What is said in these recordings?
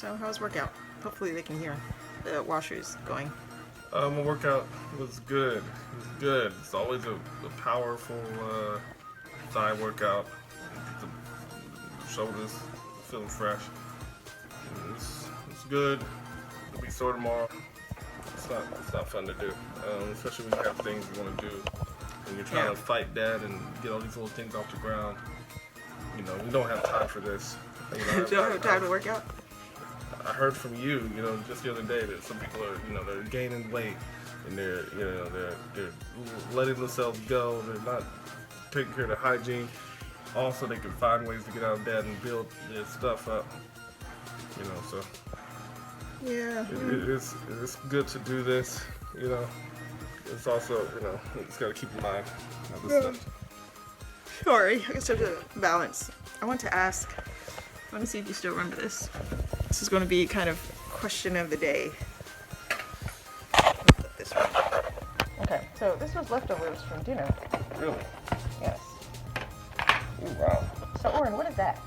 So how was workout? Hopefully they can hear the washers going. My workout was good. It was good. It's always a powerful thigh workout. The shoulders feeling fresh. It's good. It'll be sore tomorrow. It's not fun to do, especially when you have things you want to do and you're trying to fight that and get all these little things off the ground. You know, we don't have time for this. You know, You don't have time to work out? I heard from you, just the other day that some people are, they're gaining weight and they're letting themselves go. They're not taking care of their hygiene. Also, they can find ways to get out of bed and build their stuff up. So Yeah. it's good to do this. It's also, it's got to keep in mind this stuff. Sorry, I guess I have to balance. I want to ask. Let me see if you still remember this. This is going to be kind of question of the day. Flip this one. Okay, so this was leftovers from dinner. Really? Yes. Ooh, wow. So, Oren, what is that?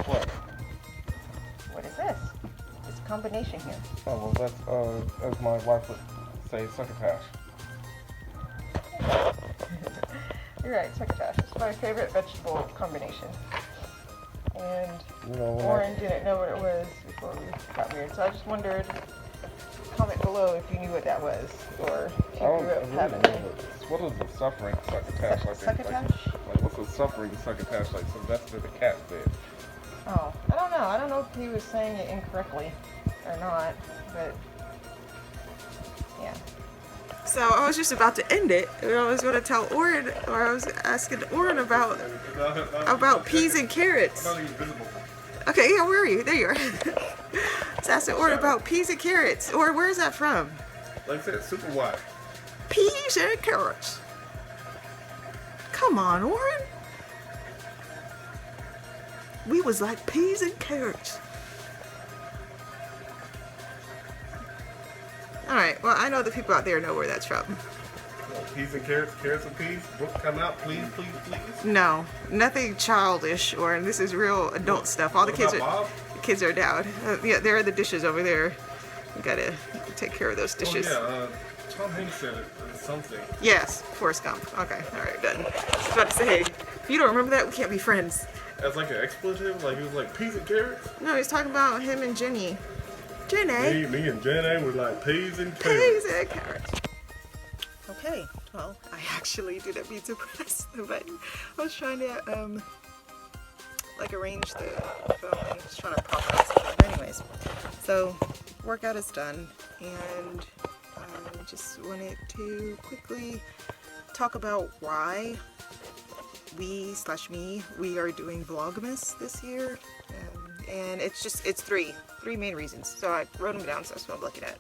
What? What is this? This combination here. Oh, well, that's, as my wife would say, succotash. You're right, succotash. It's my favorite vegetable combination. And Oren didn't know what it was before we got weird. So I just wondered, comment below if you knew what that was, or if you grew up having it. What is the suffering succotash like? Succotash? Like what's the suffering succotash like? Sylvester the cat said. Oh, I don't know. I don't know if he was saying it incorrectly or not, but yeah. So I was just about to end it, and I was going to tell Oren, or I was asking Oren about peas and carrots. Okay, yeah, where are you? There you are. I was asking Oren about peas and carrots. Or where is that from? Like I said, super wide. Peas and carrots. Come on, Oren. We was like peas and carrots. Alright, well, I know the people out there know where that's from. Peas and carrots, carrots and peas. Book come out, please, please, please. No, nothing childish, or this is real adult stuff. All the kids are down. Yeah, there are the dishes over there. We gotta take care of those dishes. Oh, yeah, Tom Hanks said it, something. Yes, Forrest Gump. Okay, alright, done. I was about to say, if you don't remember that, we can't be friends. As like an expletive? Like it was like peas and carrots? No, he's talking about him and Jenny. Jenny. Me and Jenny were like peas and carrots. Peas and carrots. Okay, well, I actually didn't mean to press the button. I was trying to, arrange the phone. I was trying to prop it up. But anyways, so workout is done, and I just wanted to quickly talk about why we are doing Vlogmas this year. And it's three main reasons. So I wrote them down, so that's what I'm looking at.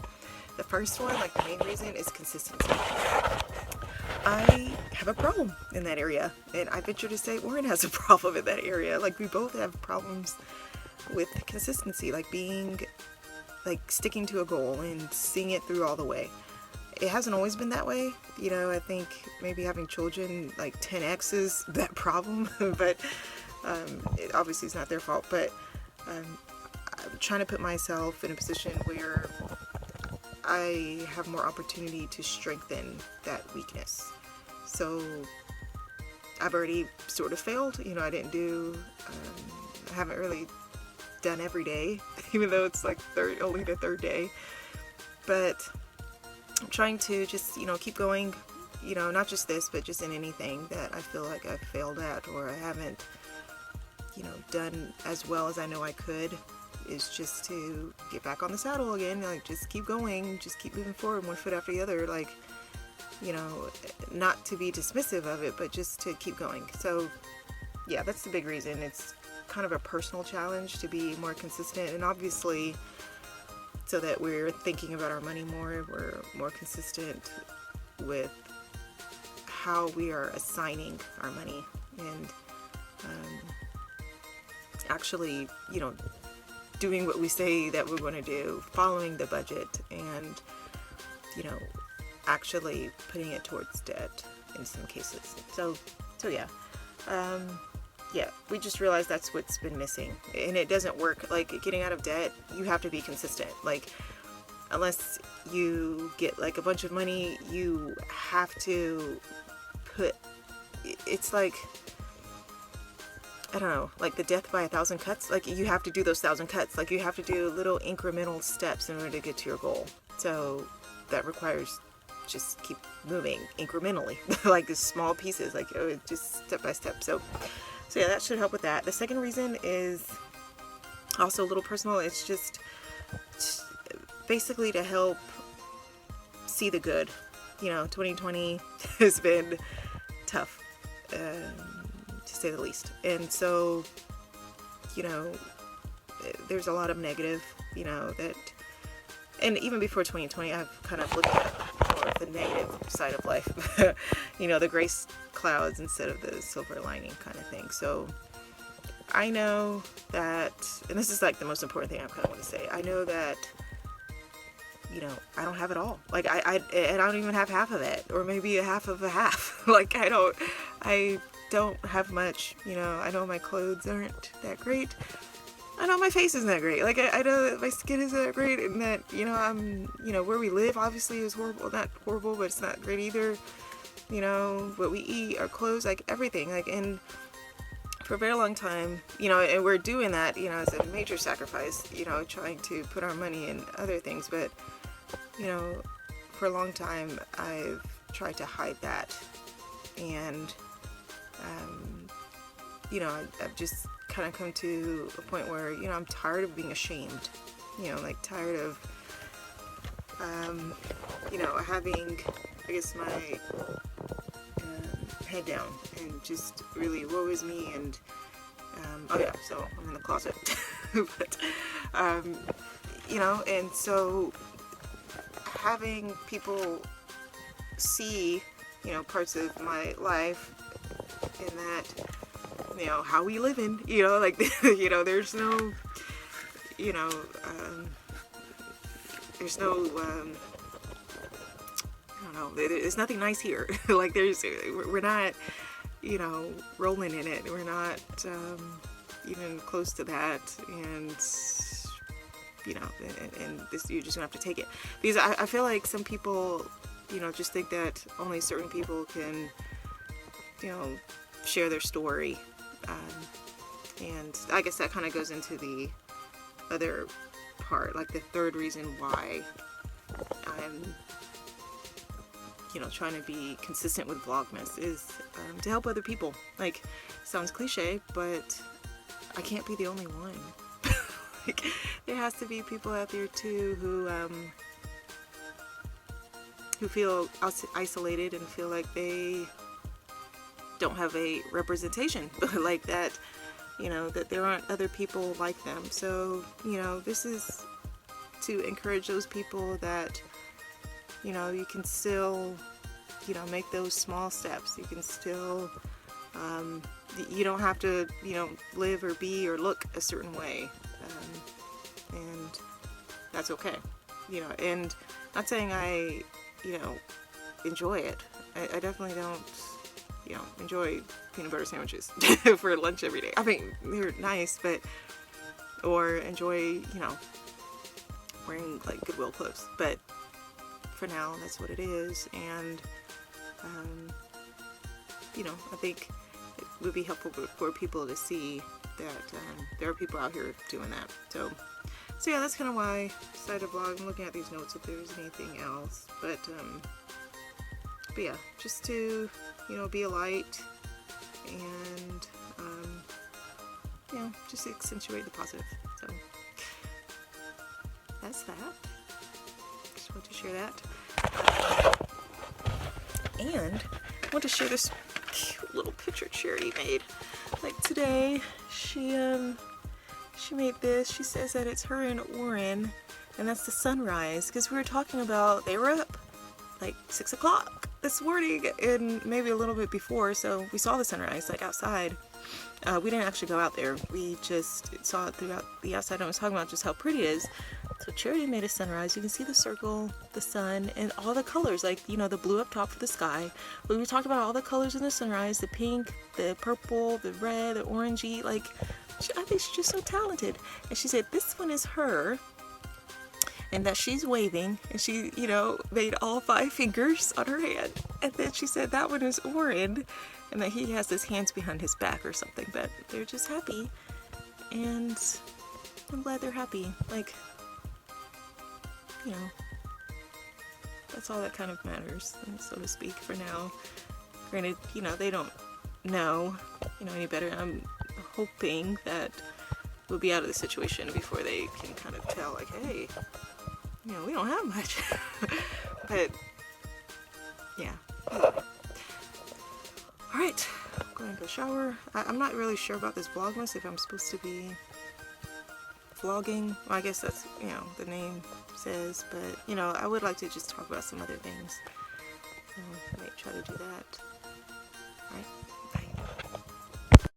The first one, the main reason, is consistency. I have a problem in that area, and I venture to say Oren has a problem in that area. We both have problems with consistency, sticking to a goal and seeing it through all the way. It hasn't always been that way. I think maybe having children 10x is that problem, but it obviously is not their fault. But I'm trying to put myself in a position where I have more opportunity to strengthen that weakness. So I've already sort of failed. I didn't do, I haven't really done every day, even though it's only the third day. But I'm trying to just, keep going, not just this, but just in anything that I feel like I've failed at, or I haven't, done as well as I know I could, is just to get back on the saddle again. Just keep going, just keep moving forward, one foot after the other, not to be dismissive of it, but just to keep going. So yeah, that's the big reason. It's kind of a personal challenge to be more consistent, and obviously so that we're thinking about our money more, we're more consistent with how we are assigning our money, and actually, doing what we say that we're going to do, following the budget, and, actually putting it towards debt in some cases. So yeah. yeah, we just realized that's what's been missing, and it doesn't work. Like, getting out of debt, you have to be consistent. Like, unless you get like a bunch of money, you have to put, it's like, I don't know, like the death by 1,000 cuts. Like, you have to do those 1,000 cuts. Like, you have to do little incremental steps in order to get to your goal. So that requires just keep moving incrementally, like the small pieces, like just step by step. So yeah, that should help with that. The second reason is also a little personal. It's just basically to help see the good. You know, 2020 has been tough, to say the least. And so, you know, there's a lot of negative, you know, that, and even before 2020, I've kind of looked at more of the negative side of life, you know, the gray clouds instead of the silver lining kind of thing. So I know that, and this is like the most important thing I kind of want to say, I know that, you know, I don't have it all. Like, and I don't even have half of it, or maybe a half of a half. Like, I don't have much, you know. I know my clothes aren't that great. I know my face isn't that great. Like, I know that my skin isn't that great, and that, you know, where we live obviously is horrible. Not horrible, but it's not great either. You know, what we eat, our clothes, like everything. Like, and for a very long time, you know, and we're doing that, you know, as a major sacrifice, you know, trying to put our money in other things. But, you know, for a long time, I've tried to hide that. And, you know, I've just kind of come to a point where, you know, I'm tired of being ashamed, you know, like tired of, you know, having, I guess, my head down and just really woe is me. And, oh yeah, so I'm in the closet, but, you know, and so having people see, you know, parts of my life in that, you know, how we live in, you know, like, you know, there's no, you know, there's no, I don't know, there's nothing nice here. Like, we're not, you know, rolling in it. We're not even close to that. And, you know, and this, you're just gonna have to take it. Because I feel like some people, you know, just think that only certain people can, you know, share their story. And I guess that kind of goes into the other part, like the third reason why I'm, you know, trying to be consistent with Vlogmas is to help other people. Like, sounds cliche, but I can't be the only one. Like, there has to be people out there too who feel isolated and feel like they don't have a representation like that, you know, that there aren't other people like them. So, you know, this is to encourage those people that, you know, you can still, you know, make those small steps. You can still, you don't have to, you know, live or be or look a certain way. And that's okay, you know, and not saying I, you know, enjoy it. I definitely don't, you know, enjoy peanut butter sandwiches for lunch every day. I mean, they're nice, but, or enjoy, you know, wearing like Goodwill clothes, but for now, that's what it is. And, you know, I think it would be helpful for people to see that there are people out here doing that. So yeah, that's kind of why I decided to vlog. I'm looking at these notes if there's anything else, but yeah, just to, you know, be a light and, you know, just accentuate the positive. So that's that. Just want to share that. And I want to share this cute little picture Cherry made. Like today, she made this. She says that it's her and Oren, and that's the sunrise, because we were talking about, they were up like 6 o'clock this morning and maybe a little bit before, so we saw the sunrise like outside. We didn't actually go out there. We just saw it throughout the outside and was talking about just how pretty it is. So Charity made a sunrise. You can see the circle, the sun, and all the colors, like, you know, the blue up top for the sky. But we talked about all the colors in the sunrise, the pink, the purple, the red, the orangey. Like, I think she's just so talented. And she said this one is her, and that she's waving, and she, you know, made all 5 fingers on her hand. And then she said that one is Orin, and that he has his hands behind his back or something. But they're just happy, and I'm glad they're happy. Like, you know, that's all that kind of matters, so to speak, for now. Granted, you know, they don't know, you know, any better. I'm hoping that we'll be out of the situation before they can kind of tell, like, hey, you know, we don't have much. But, yeah. Alright, I'm going to go shower. I'm not really sure about this Vlogmas, if I'm supposed to be vlogging. Well, I guess that's, you know, the name says, but, you know, I would like to just talk about some other things. So I might try to do that. Alright.